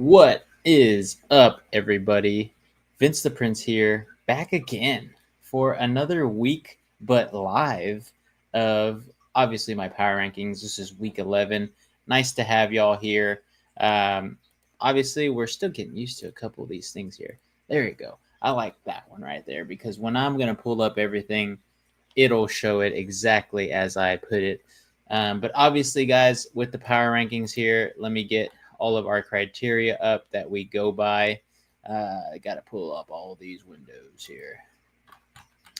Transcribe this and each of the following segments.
What is up, everybody? Vince the Prince here, back again for another week, but live of obviously my power rankings. This is week 11. Nice to have y'all here. Obviously, we're still getting used to a couple of these things here. There you go. I like that one right there because when I'm going to pull up everything, it'll show it exactly as I put it. But obviously, guys, with the power rankings here, let me get all of our criteria up that we go by. I got to pull up all these windows here.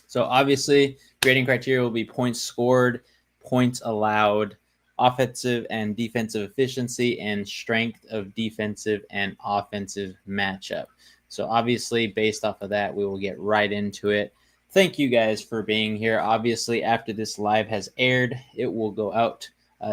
So obviously, grading criteria will be points scored, points allowed, offensive and defensive efficiency, and strength of defensive and offensive matchup. So obviously, based off of that, we will get right into it. Thank you guys for being here. Obviously, after this live has aired, it will go out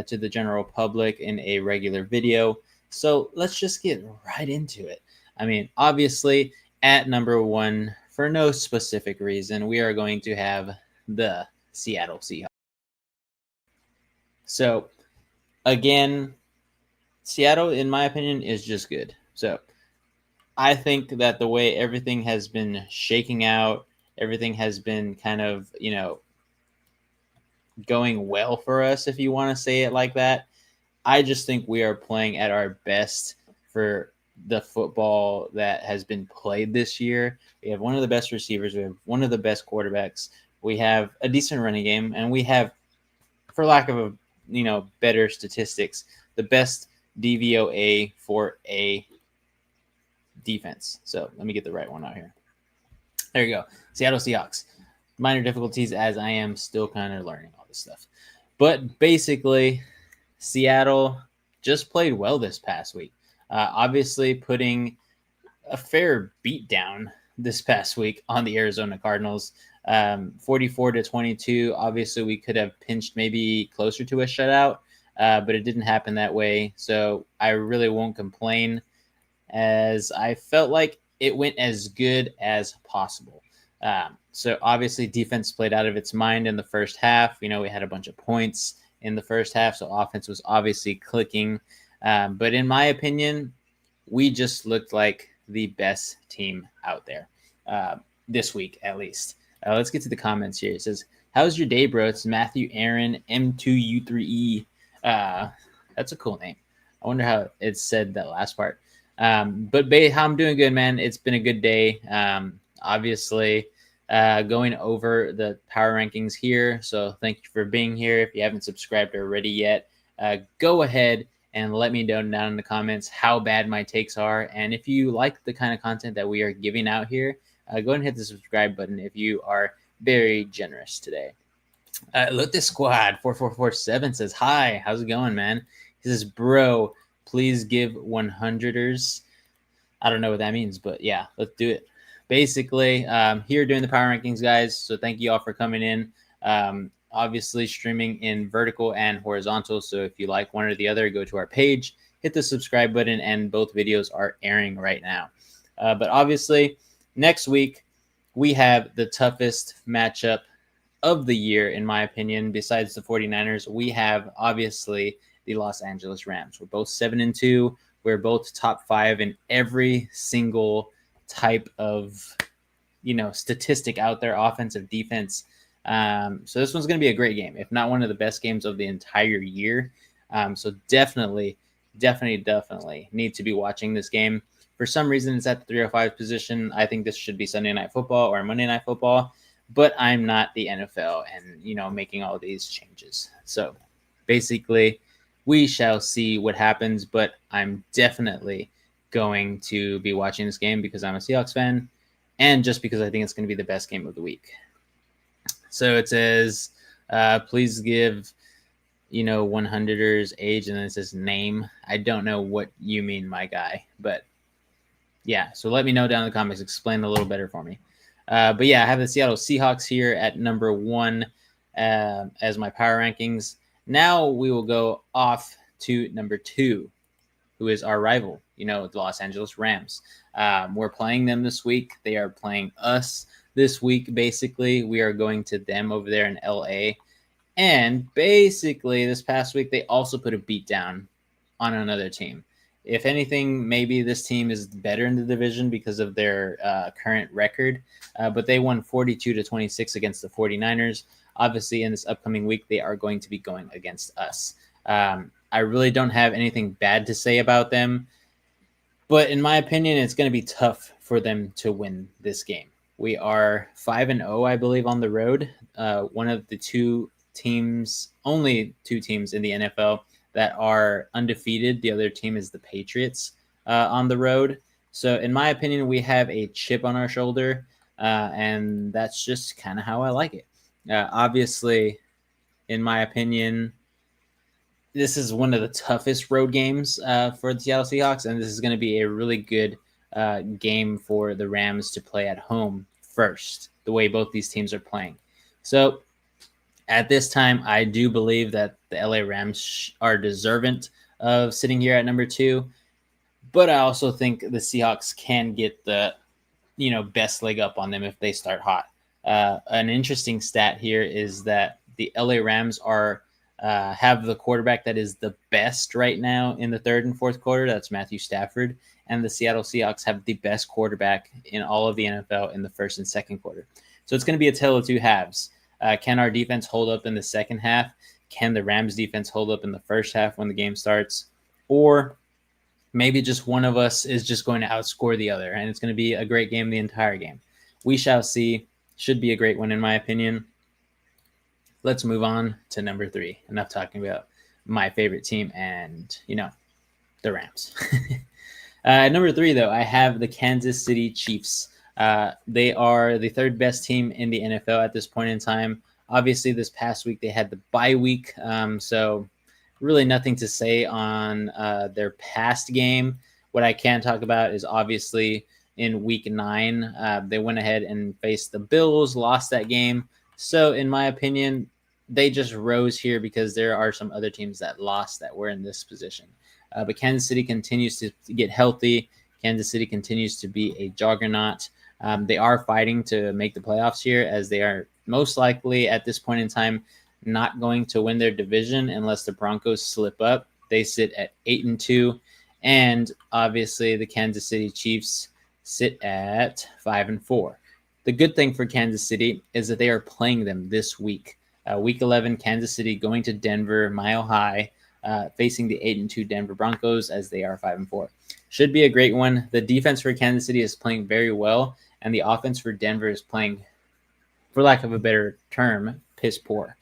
to the general public in a regular video. So let's just get right into it. I mean, obviously, at number one, for no specific reason, we are going to have the Seattle Seahawks. So, again, Seattle, in my opinion, is just good. So, I think that the way everything has been shaking out, everything has been kind of, going well for us, if you want to say it like that. I just think we are playing at our best for the football that has been played this year. We have one of the best receivers. We have one of the best quarterbacks. We have a decent running game, and we have, for lack of a better statistics, the best DVOA for a defense. So let me get the right one out here. There you go. Seattle Seahawks. Minor difficulties as I am still kind of learning all this stuff. But basically, Seattle just played well this past week. Obviously, putting a fair beatdown this past week on the Arizona Cardinals, 44-22. Obviously, we could have pinched maybe closer to a shutout, but it didn't happen that way. So I really won't complain, as I felt like it went as good as possible. So obviously, defense played out of its mind in the first half. We had a bunch of points in the first half, so offense was obviously clicking. But in my opinion, we just looked like the best team out there this week, at least. Let's get to the comments here. It says, "How's your day, bro?" It's Matthew Aaron M2U3E. That's a cool name. I wonder how it said that last part. But how I'm doing good, man. It's been a good day. Obviously, going over the power rankings here. So thank you for being here. If you haven't subscribed already yet, go ahead and let me know down in the comments how bad my takes are. And if you like the kind of content that we are giving out here, go ahead and hit the subscribe button if you are very generous today. Look, this squad 4447 says, "Hi, how's it going, man?" He says, "Bro, please give 100ers." I don't know what that means, but yeah, let's do it. Basically, here doing the power rankings, guys. So thank you all for coming in. Obviously, streaming in vertical and horizontal. So if you like one or the other, go to our page, hit the subscribe button, and both videos are airing right now. But obviously, next week, we have the toughest matchup of the year, in my opinion. Besides the 49ers, we have, obviously, the Los Angeles Rams. We're both 7-2. We're both top 5 in every single type of, statistic out there, offensive, defense. So this one's going to be a great game, if not one of the best games of the entire year. So definitely need to be watching this game. For some reason, it's at the 305 position. I think this should be Sunday Night Football or Monday Night Football, but I'm not the NFL and, making all these changes. So basically, we shall see what happens, but I'm definitely going to be watching this game because I'm a Seahawks fan and just because I think it's going to be the best game of the week. So it says, please give, 100ers age, and then it says name. I don't know what you mean, my guy, but yeah. So let me know down in the comments. Explain a little better for me. But yeah, I have the Seattle Seahawks here at number 1 as my power rankings. Now we will go off to number 2, who is our rival, the Los Angeles Rams. We're playing them this week. They are playing us this week, basically. We are going to them over there in LA. And basically, this past week, they also put a beat down on another team. If anything, maybe this team is better in the division because of their current record, but they won 42-26 against the 49ers. Obviously, in this upcoming week, they are going to be going against us. I really don't have anything bad to say about them, but in my opinion, it's going to be tough for them to win this game. We are 5-0, I believe, on the road. One of the only two teams in the NFL that are undefeated. The other team is the Patriots on the road. So, in my opinion, we have a chip on our shoulder, and that's just kind of how I like it. Obviously, in my opinion, this is one of the toughest road games for the Seattle Seahawks, and this is going to be a really good game for the Rams to play at home first, the way both these teams are playing. So at this time, I do believe that the LA Rams are deserving of sitting here at number 2, but I also think the Seahawks can get the best leg up on them if they start hot. An interesting stat here is that the LA Rams have the quarterback that is the best right now in the third and fourth quarter. That's Matthew Stafford. And the Seattle Seahawks have the best quarterback in all of the NFL in the first and second quarter. So it's going to be a tale of two halves. Can our defense hold up in the second half? Can the Rams defense hold up in the first half when the game starts? Or maybe just one of us is just going to outscore the other, and it's going to be a great game the entire game. We shall see. Should be a great one, in my opinion. Let's move on to number 3. Enough talking about my favorite team and, the Rams. Number 3, though, I have the Kansas City Chiefs. They are the third best team in the NFL at this point in time. Obviously, this past week they had the bye week, so really nothing to say on their past game. What I can talk about is obviously in week 9, they went ahead and faced the Bills, lost that game. So in my opinion, they just rose here because there are some other teams that lost that were in this position. But Kansas City continues to get healthy. Kansas City continues to be a juggernaut. They are fighting to make the playoffs here, as they are most likely at this point in time not going to win their division unless the Broncos slip up. They sit at 8-2, and obviously the Kansas City Chiefs sit at 5-4. The good thing for Kansas City is that they are playing them this week. Week 11, Kansas City going to Denver, Mile High, facing the 8-2 Denver Broncos as they are 5-4. Should be a great one. The defense for Kansas City is playing very well, and the offense for Denver is playing, for lack of a better term, piss poor.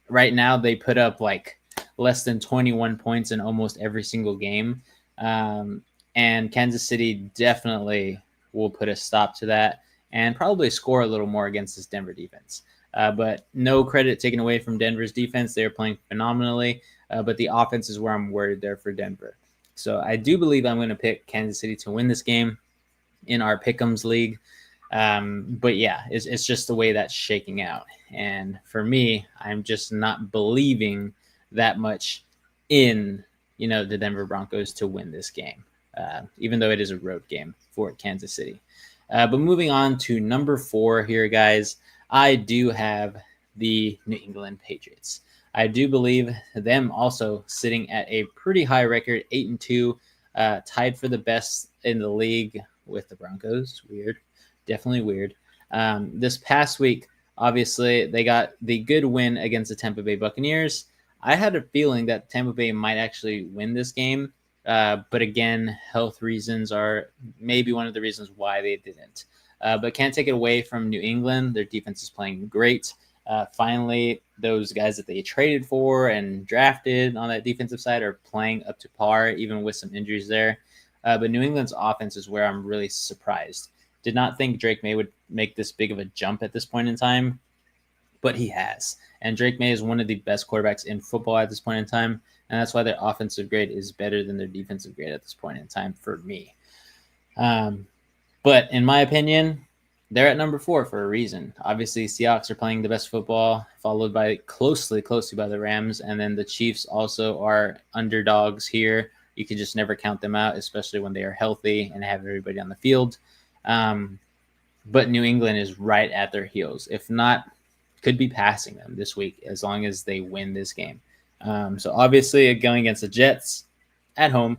Right now, they put up like less than 21 points in almost every single game, and Kansas City definitely will put a stop to that and probably score a little more against this Denver defense. But no credit taken away from Denver's defense. They're playing phenomenally, but the offense is where I'm worried there for Denver. So I do believe I'm going to pick Kansas City to win this game in our Pick'ems League. But yeah, it's just the way that's shaking out. And for me, I'm just not believing that much in, the Denver Broncos to win this game, even though it is a road game for Kansas City. But moving on to number 4 here, guys, I do have the New England Patriots. I do believe them also sitting at a pretty high record, 8-2, tied for the best in the league with the Broncos. Weird. Definitely weird. This past week, obviously, they got the good win against the Tampa Bay Buccaneers. I had a feeling that Tampa Bay might actually win this game. But again, health reasons are maybe one of the reasons why they didn't. But can't take it away from New England. Their defense is playing great. Finally, those guys that they traded for and drafted on that defensive side are playing up to par, even with some injuries there. But New England's offense is where I'm really surprised. Did not think Drake May would make this big of a jump at this point in time, but he has. And Drake May is one of the best quarterbacks in football at this point in time, and that's why their offensive grade is better than their defensive grade at this point in time for me. But in my opinion, they're at number 4 for a reason. Obviously, Seahawks are playing the best football, followed by closely by the Rams, and then the Chiefs also are underdogs here. You can just never count them out, especially when they are healthy and have everybody on the field. But New England is right at their heels. If not, could be passing them this week as long as they win this game. So obviously going against the Jets at home,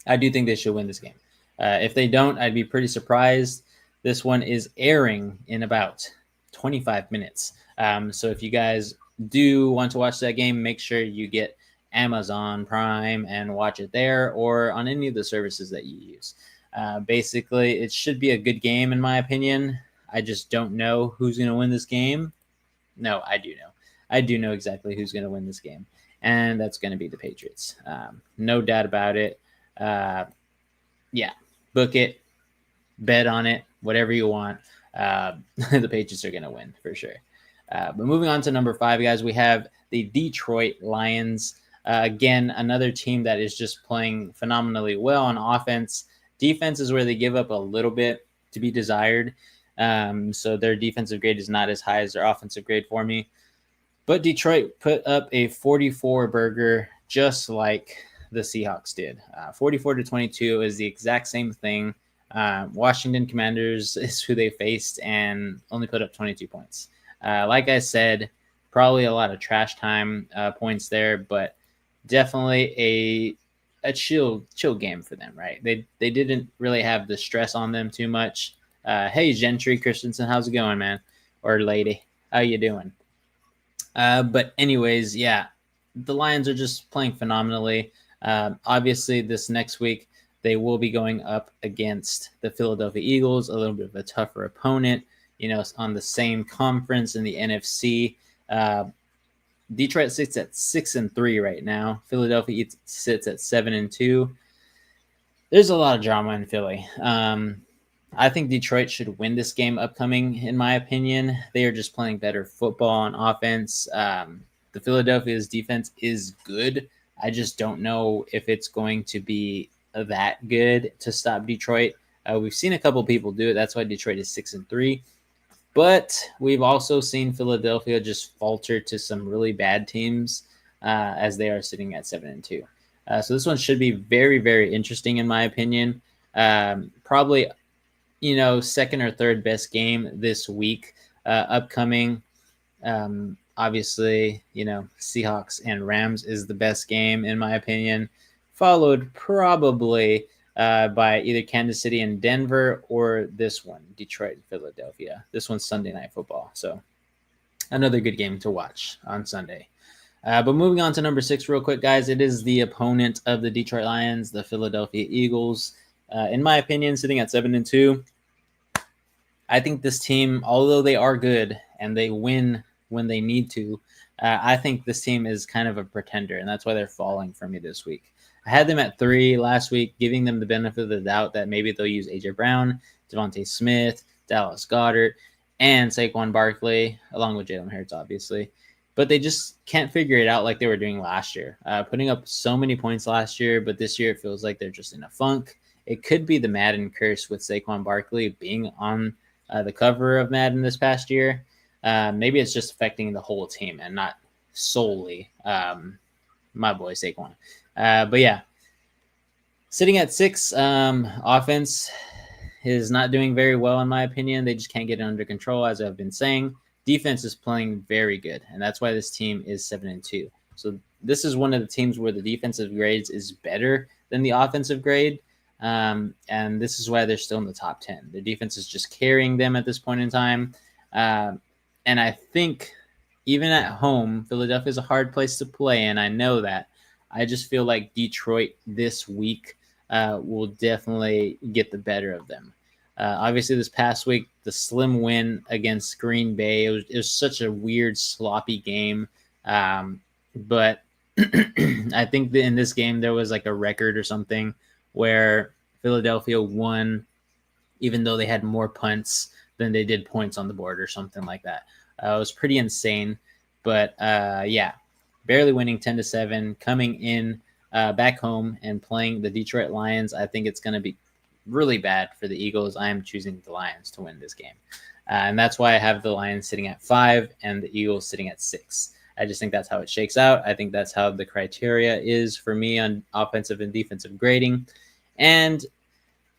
I do think they should win this game. If they don't, I'd be pretty surprised. This one is airing in about 25 minutes. So if you guys do want to watch that game, make sure you get Amazon Prime and watch it there or on any of the services that you use. Basically, it should be a good game, in my opinion. I just don't know who's going to win this game. No, I do know. I do know exactly who's going to win this game, and that's going to be the Patriots. No doubt about it. Yeah, book it, bet on it, whatever you want. The Patriots are going to win for sure. But moving on to number 5, guys, we have the Detroit Lions. Again, another team that is just playing phenomenally well on offense. Defense is where they give up a little bit to be desired. So their defensive grade is not as high as their offensive grade for me. But Detroit put up a 44 burger just like the Seahawks did. 44-22 is the exact same thing. Washington Commanders is who they faced and only put up 22 points. Like I said, probably a lot of trash time points there, but definitely a chill game for them, right? They didn't really have the stress on them too much. Hey, Gentry Christensen, how's it going, man? Or lady, how you doing? But anyways, yeah, the Lions are just playing phenomenally. Obviously, this next week, they will be going up against the Philadelphia Eagles, a little bit of a tougher opponent, on the same conference in the NFC. Detroit sits at 6-3 right now. Philadelphia sits at 7-2. There's a lot of drama in Philly. I think Detroit should win this game upcoming, in my opinion. They are just playing better football on offense. The Philadelphia's defense is good. I just don't know if it's going to be that good to stop Detroit. We've seen a couple people do it. That's why Detroit is 6-3. But we've also seen Philadelphia just falter to some really bad teams as they are sitting at 7-2. So this one should be very, very interesting, in my opinion. Probably, second or third best game this week upcoming. Obviously, Seahawks and Rams is the best game, in my opinion, followed probably by either Kansas City and Denver or this one, Detroit and Philadelphia. This one's Sunday Night Football. So another good game to watch on Sunday. But moving on to number 6 real quick, guys, it is the opponent of the Detroit Lions, the Philadelphia Eagles. In my opinion, sitting at 7-2, I think this team, although they are good and they win when they need to, I think this team is kind of a pretender, and that's why they're falling for me this week. I had them at 3 last week, giving them the benefit of the doubt that maybe they'll use A.J. Brown, Devontae Smith, Dallas Goedert, and Saquon Barkley, along with Jalen Hurts, obviously. But they just can't figure it out like they were doing last year. Putting up so many points last year, but this year it feels like they're just in a funk. It could be the Madden curse with Saquon Barkley being on the cover of Madden this past year. Maybe it's just affecting the whole team and not solely my boy Saquon. But yeah, sitting at 6, offense is not doing very well, in my opinion. They just can't get it under control, as I've been saying. Defense is playing very good, and that's why this team is 7-2. So this is one of the teams where the defensive grades is better than the offensive grade, and this is why they're still in the top 10. The defense is just carrying them at this point in time, and I think even at home, Philadelphia is a hard place to play, and I know that. I just feel like Detroit this week will definitely get the better of them. Obviously, this past week, the slim win against Green Bay, it was such a weird, sloppy game. But I think that in this game, there was like a record or something where Philadelphia won, even though they had more punts than they did points on the board or something like that. It was pretty insane. But yeah, barely winning 10-7, coming in back home and playing the Detroit Lions. I think it's going to be really bad for the Eagles. I am choosing the Lions to win this game. And that's why I have the Lions sitting at 5 and the Eagles sitting at 6. I just think that's how it shakes out. I think that's how the criteria is for me on offensive and defensive grading. And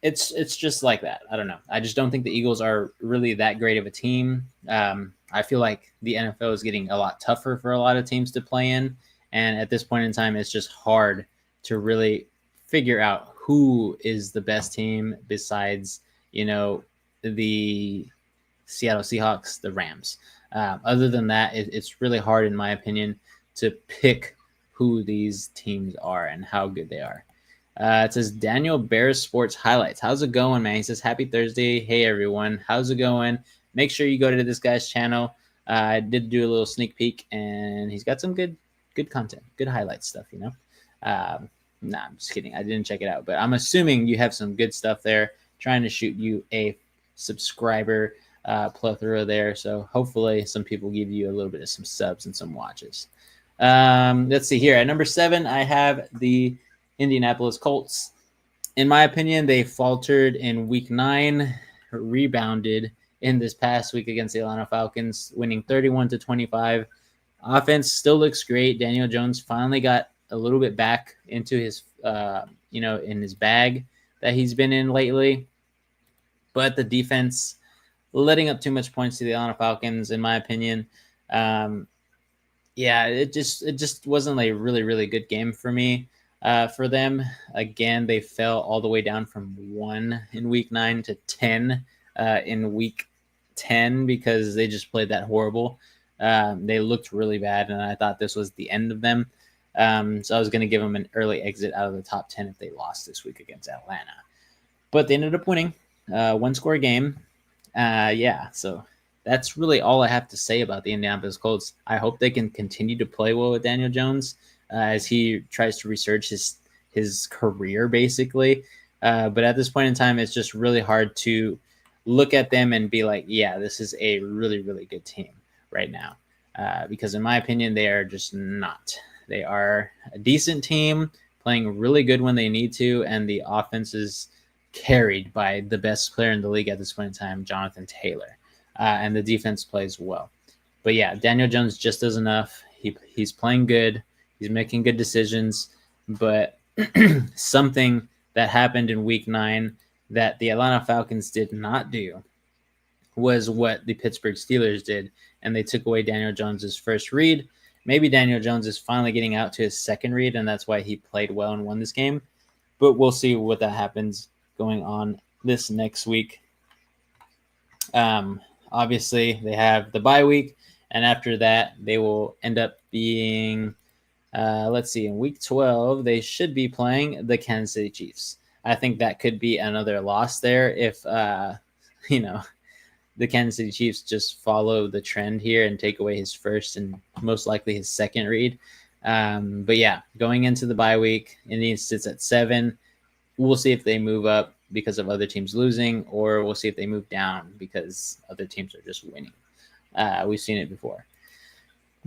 it's just like that. I don't know. I just don't think the Eagles are really that great of a team. I feel like the NFL is getting a lot tougher for a lot of teams to play in. And at this point in time, it's just hard to really figure out who is the best team besides, the Seattle Seahawks, the Rams. Other than that, it's really hard, in my opinion, to pick who these teams are and how good they are. It says Daniel Bears Sports Highlights. How's it going, man? He says, happy Thursday. Hey, everyone. How's it going? Make sure you go to this guy's channel. I did do a little sneak peek, and he's got some good content, good highlight stuff, I'm just kidding. I didn't check it out, but I'm assuming you have some good stuff there. Trying to shoot you a subscriber plethora there. So hopefully some people give you a little bit of some subs and some watches. Let's see here. At number 7, I have the Indianapolis Colts. In my opinion, they faltered in week 9, rebounded in this past week against the Atlanta Falcons, winning 31-25. Offense still looks great. Daniel Jones finally got a little bit back into his, in his bag that he's been in lately. But the defense letting up too much points to the Atlanta Falcons, in my opinion. It just wasn't a really, really good game for me. For them, again, they fell all the way down from 1 in week 9 to 10 in week 10 because they just played that horrible. They looked really bad, and I thought this was the end of them. So I was going to give them an early exit out of the top 10 if they lost this week against Atlanta. But they ended up winning 1-score game. So that's really all I have to say about the Indianapolis Colts. I hope they can continue to play well with Daniel Jones as he tries to resurge his career, basically. But at this point in time, it's just really hard to look at them and be like, yeah, this is a really, really good team right now. Because in my opinion, they are just not. They are a decent team, playing really good when they need to, and the offense is carried by the best player in the league at this point in time, Jonathan Taylor. And the defense plays well. But yeah, Daniel Jones just does enough. He's playing good. He's making good decisions. But something that happened in week 9 that the Atlanta Falcons did not do was what the Pittsburgh Steelers did, and they took away Daniel Jones's first read. Maybe Daniel Jones is finally getting out to his second read, and that's why he played well and won this game. But we'll see what that happens going on this next week. Obviously, they have the bye week, and after that, they will end up being, in week 12, they should be playing the Kansas City Chiefs. I think that could be another loss there if, the Kansas City Chiefs just follow the trend here and take away his first and most likely his second read. But yeah, going into the bye week, Indians sits at 7. We'll see if they move up because of other teams losing, or we'll see if they move down because other teams are just winning. We've seen it before.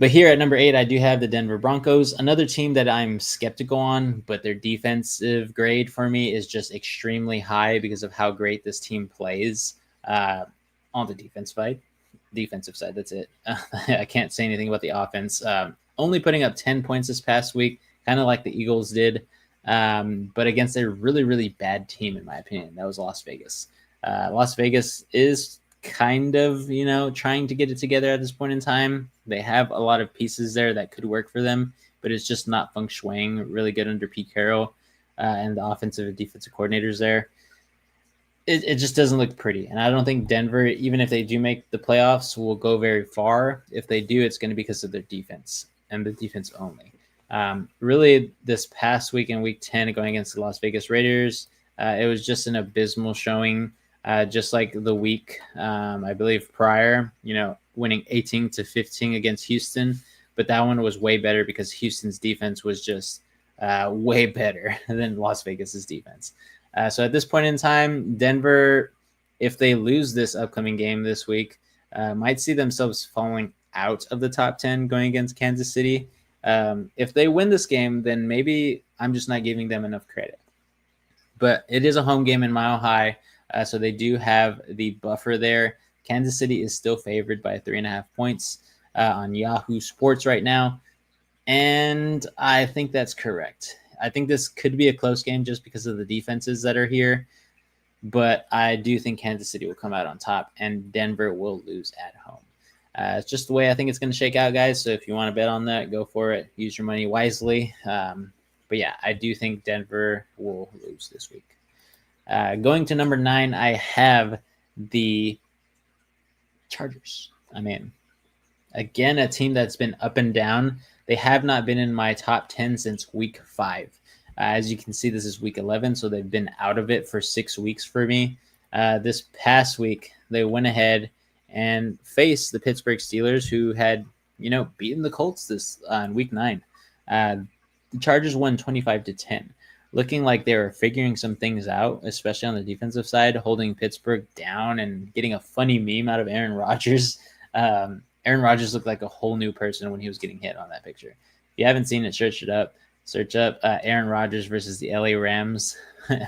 But here at number 8, I do have the Denver Broncos, another team that I'm skeptical on, but their defensive grade for me is just extremely high because of how great this team plays on the defensive side. That's it. I can't say anything about the offense. Only putting up 10 points this past week, kind of like the Eagles did. But against a really, really bad team, in my opinion. That was Las Vegas. Las Vegas is kind of, trying to get it together at this point in time. They have a lot of pieces there that could work for them, but it's just not feng shuiing really good under Pete Carroll and the offensive and defensive coordinators there. It just doesn't look pretty. And I don't think Denver, even if they do make the playoffs, will go very far. If they do, it's going to be because of their defense and the defense only. Really, this past week in week 10 going against the Las Vegas Raiders, it was just an abysmal showing, just like the week, I believe, prior, winning 18-15 against Houston. But that one was way better because Houston's defense was just way better than Las Vegas's defense. So at this point in time, Denver, if they lose this upcoming game this week, might see themselves falling out of the top 10 going against Kansas City. If they win this game, then maybe I'm just not giving them enough credit. But it is a home game in Mile High, so they do have the buffer there. Kansas City is still favored by 3.5 points on Yahoo Sports right now, and I think that's correct. I think this could be a close game just because of the defenses that are here, but I do think Kansas City will come out on top, and Denver will lose at home. It's just the way I think it's going to shake out, guys. So if you want to bet on that, go for it. Use your money wisely. But yeah, I do think Denver will lose this week. Going to number 9, I have the Chargers. I mean, again, a team that's been up and down. They have not been in my top 10 since week 5. As you can see, this is week 11, so they've been out of it for 6 weeks for me. This past week, they went ahead and faced the Pittsburgh Steelers, who had, beaten the Colts this on week 9. The Chargers won 25-10, looking like they were figuring some things out, especially on the defensive side, holding Pittsburgh down and getting a funny meme out of Aaron Rodgers. Aaron Rodgers looked like a whole new person when he was getting hit on that picture. If you haven't seen it, search up Aaron Rodgers versus the LA Rams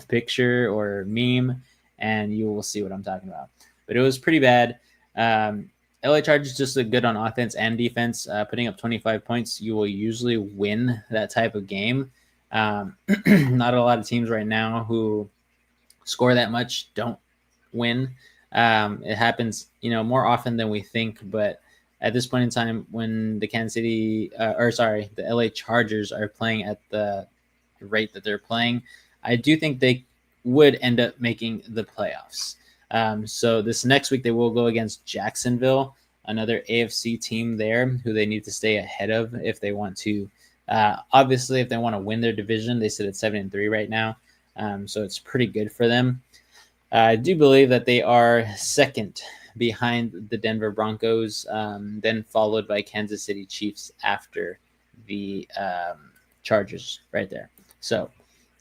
picture or meme, and you will see what I'm talking about. But it was pretty bad. LA Chargers just look good on offense and defense. Putting up 25 points, you will usually win that type of game. Not a lot of teams right now who score that much don't win. It happens, more often than we think, but at this point in time, when the the LA Chargers are playing at the rate that they're playing, I do think they would end up making the playoffs. So this next week, they will go against Jacksonville, another AFC team there who they need to stay ahead of if they want to. Obviously, if they want to win their division, they sit at 7-3 right now. So it's pretty good for them. I do believe that they are second behind the Denver Broncos, then followed by Kansas City Chiefs after the Chargers right there. So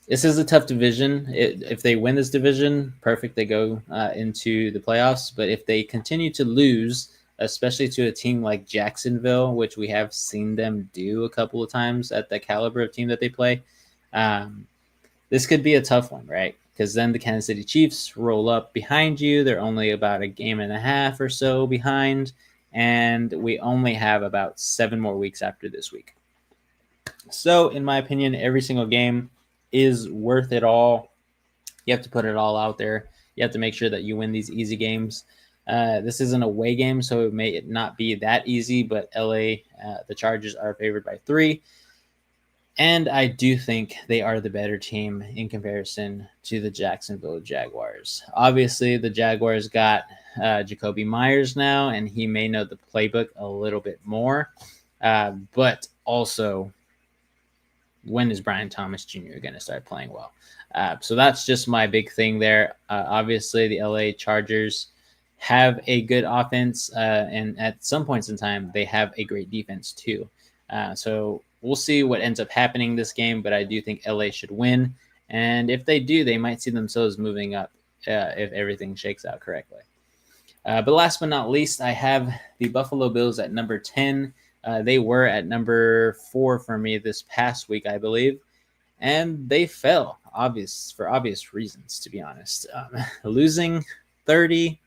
this is a tough division. If they win this division, perfect, they go into the playoffs. But if they continue to lose, especially to a team like Jacksonville, which we have seen them do a couple of times at the caliber of team that they play, this could be a tough one, right? Because then the Kansas City Chiefs roll up behind you. They're only about a game and a half or so behind, and we only have about 7 more weeks after this week. So, in my opinion, every single game is worth it all. You have to put it all out there. You have to make sure that you win these easy games. This is an away game, so it may not be that easy, but LA, the Chargers are favored by 3. And I do think they are the better team in comparison to the Jacksonville Jaguars. Obviously, the Jaguars got Jacoby Myers now, and he may know the playbook a little bit more. But also, when is Brian Thomas Jr. going to start playing well? So that's just my big thing there. Obviously, the LA Chargers have a good offense, and at some points in time, they have a great defense too. So we'll see what ends up happening this game, but I do think LA should win. And if they do, they might see themselves moving up if everything shakes out correctly. But last but not least, I have the Buffalo Bills at number 10. They were at number 4 for me this past week, I believe. And they fell, for obvious reasons, to be honest. Losing 13-30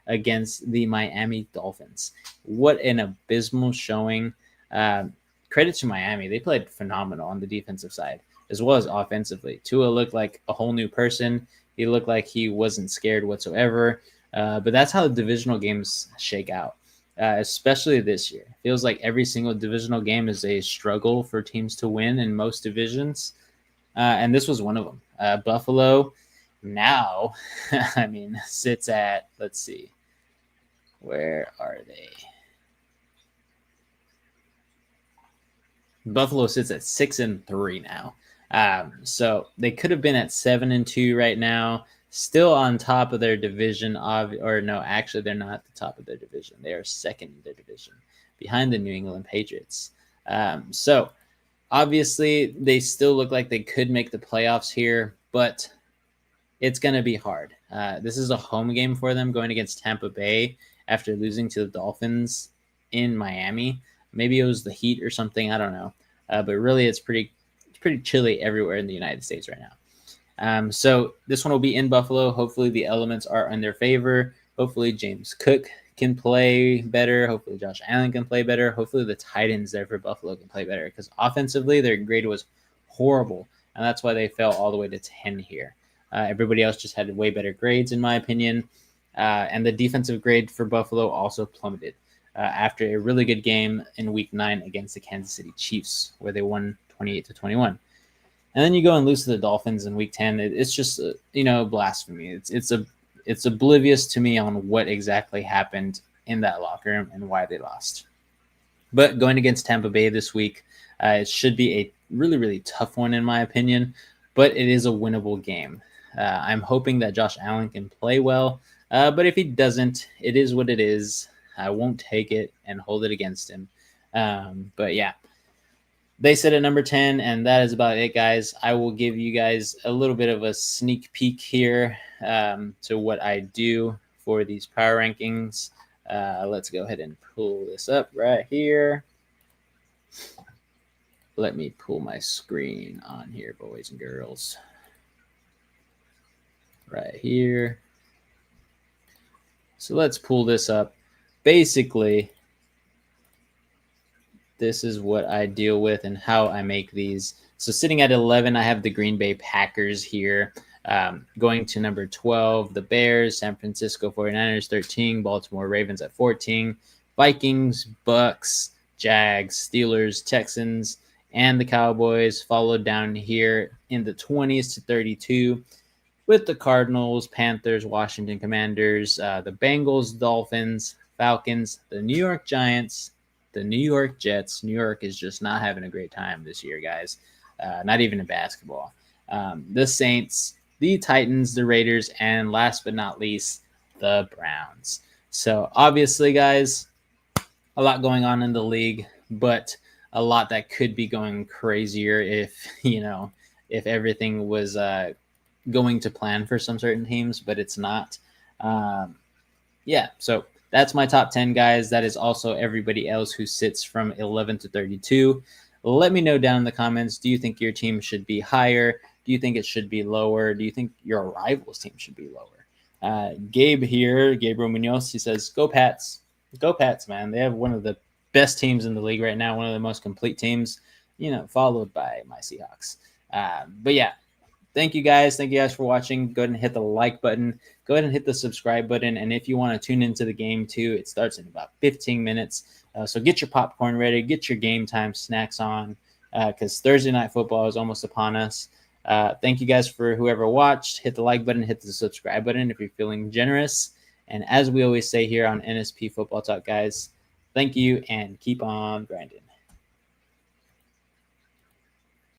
against the Miami Dolphins. What an abysmal showing. Credit to Miami. They played phenomenal on the defensive side, as well as offensively. Tua looked like a whole new person. He looked like he wasn't scared whatsoever. But that's how the divisional games shake out, especially this year. It feels like every single divisional game is a struggle for teams to win in most divisions. And this was one of them. Buffalo now, sits at, let's see, where are they? Buffalo sits at 6-3 now. So they could have been at 7-2 right now, still on top of their division. They're not at the top of their division. They are second in their division, behind the New England Patriots. So obviously they still look like they could make the playoffs here, but it's going to be hard. This is a home game for them, going against Tampa Bay after losing to the Dolphins in Miami. Maybe it was the heat or something. I don't know. But really, it's pretty chilly everywhere in the United States right now. So this one will be in Buffalo. Hopefully the elements are in their favor. Hopefully James Cook can play better. Hopefully Josh Allen can play better. Hopefully the tight ends there for Buffalo can play better, because offensively their grade was horrible, and that's why they fell all the way to 10 here. Everybody else just had way better grades, in my opinion. And the defensive grade for Buffalo also plummeted. after a really good game in Week 9 against the Kansas City Chiefs, where they won 28-21. And then you go and lose to the Dolphins in Week 10. It's just blasphemy. It's oblivious to me on what exactly happened in that locker room and why they lost. But going against Tampa Bay this week, it should be a really, really tough one in my opinion, but it is a winnable game. I'm hoping that Josh Allen can play well, but if he doesn't, it is what it is. I won't take it and hold it against him. But yeah, they sit at number 10, and that is about it, guys. I will give you guys a little bit of a sneak peek here to what I do for these power rankings. Let's go ahead and pull this up right here. Let me pull my screen on here, boys and girls. Right here. So let's pull this up. Basically, this is what I deal with and how I make these. So sitting at 11, I have the Green Bay Packers here. Going to number 12, the Bears, San Francisco 49ers 13, Baltimore Ravens at 14, Vikings, Bucks, Jags, Steelers, Texans, and the Cowboys, followed down here in the 20s to 32 with the Cardinals, Panthers, Washington Commanders, the Bengals, Dolphins, Falcons, the New York Giants, the New York Jets. New York is just not having a great time this year, guys. Not even in basketball. The Saints, the Titans, the Raiders, and last but not least, the Browns. So obviously, guys, a lot going on in the league, but a lot that could be going crazier if everything was going to plan for some certain teams, but it's not. So that's my top 10, guys. That is also everybody else who sits from 11 to 32. Let me know down in the comments. Do you think your team should be higher? Do you think it should be lower? Do you think your rival's team should be lower? Gabe here, Gabriel Munoz, he says, go Pats. Go Pats, man. They have one of the best teams in the league right now, one of the most complete teams, followed by my Seahawks. But yeah, thank you guys. Thank you guys for watching. Go ahead and hit the like button. Go ahead and hit the subscribe button. And if you want to tune into the game too, it starts in about 15 minutes. So get your popcorn ready. Get your game time snacks on because Thursday Night Football is almost upon us. Thank you guys for whoever watched. Hit the like button. Hit the subscribe button if you're feeling generous. And as we always say here on NSP Football Talk, guys, thank you and keep on grinding.